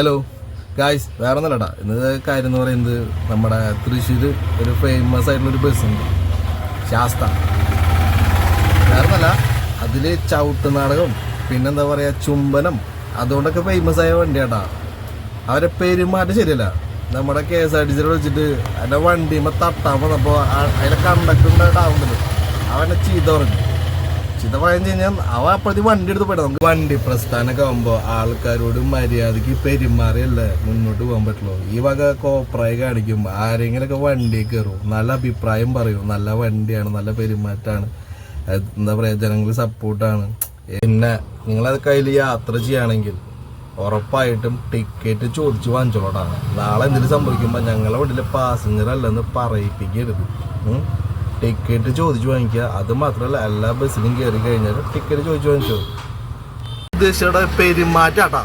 Hello guys, വേറെ ഒന്നല്ലടാ. ഇന്നത്തെ കാര്യം എന്ന് പറയുന്നത് നമ്മുടെ തൃശ്ശൂർ ഒരു ഫേമസ് ആയിട്ടുള്ളൊരു ബസ്സുണ്ട്, ശാസ്ത. വേറെ ഒന്നല്ല, അതിൽ ചവിട്ട് നാടകം, പിന്നെന്താ പറയുക, ചുംബനം, അതുകൊണ്ടൊക്കെ ഫേമസ് ആയ വണ്ടിയാട്ടാ. അവരെ പെരുമാറ്റം ശരിയല്ല. നമ്മുടെ KSRTC വിളിച്ചിട്ട് അതിൻ്റെ വണ്ടിയുമ്പോൾ തട്ടാൻ വന്നപ്പോൾ അതിൻ്റെ കണ്ടക്ടർ ഉണ്ടാവുന്നുണ്ടല്ലോ, അവനെ ചീത്ത പറഞ്ഞു. ചീത്ത പറഞ്ഞു കഴിഞ്ഞാൽ അവ അപ്പോഴത്തെ വണ്ടി എടുത്ത് പോയിട്ട് നമുക്ക് വണ്ടി പ്രസ്ഥാനമൊക്കെ ആകുമ്പോൾ ആൾക്കാരോട് മര്യാദയ്ക്ക് പെരുമാറിയല്ലേ മുന്നോട്ട് പോകാൻ പറ്റുള്ളൂ. ഈ വക കോപ്രായി കാണിക്കുമ്പോൾ ആരെങ്കിലൊക്കെ വണ്ടി കയറും, നല്ല അഭിപ്രായം പറയും, നല്ല വണ്ടിയാണ്, നല്ല പെരുമാറ്റമാണ്, എന്താ പറയുക, ജനങ്ങൾ സപ്പോർട്ടാണ്. പിന്നെ നിങ്ങളത് കയ്യിൽ യാത്ര ചെയ്യുകയാണെങ്കിൽ ഉറപ്പായിട്ടും ടിക്കറ്റ് ചോദിച്ച് വാങ്ങിച്ചോളാണ്. നാളെ എന്തെങ്കിലും സംഭവിക്കുമ്പോൾ ഞങ്ങളെ വീട്ടിൽ പാസഞ്ചർ അല്ലെന്ന് പറയിപ്പിക്കരുത്. ടിക്കറ്റ് ചോദിച്ചു വാങ്ങിക്കുക. അത് മാത്രമല്ല, എല്ലാ ബസ്സിലും കയറി കഴിഞ്ഞാൽ ടിക്കറ്റ് ചോദിച്ചു വാങ്ങിച്ചോ. ഉദ്ദേശിച്ച പെരുമാറ്റാട്ടാ.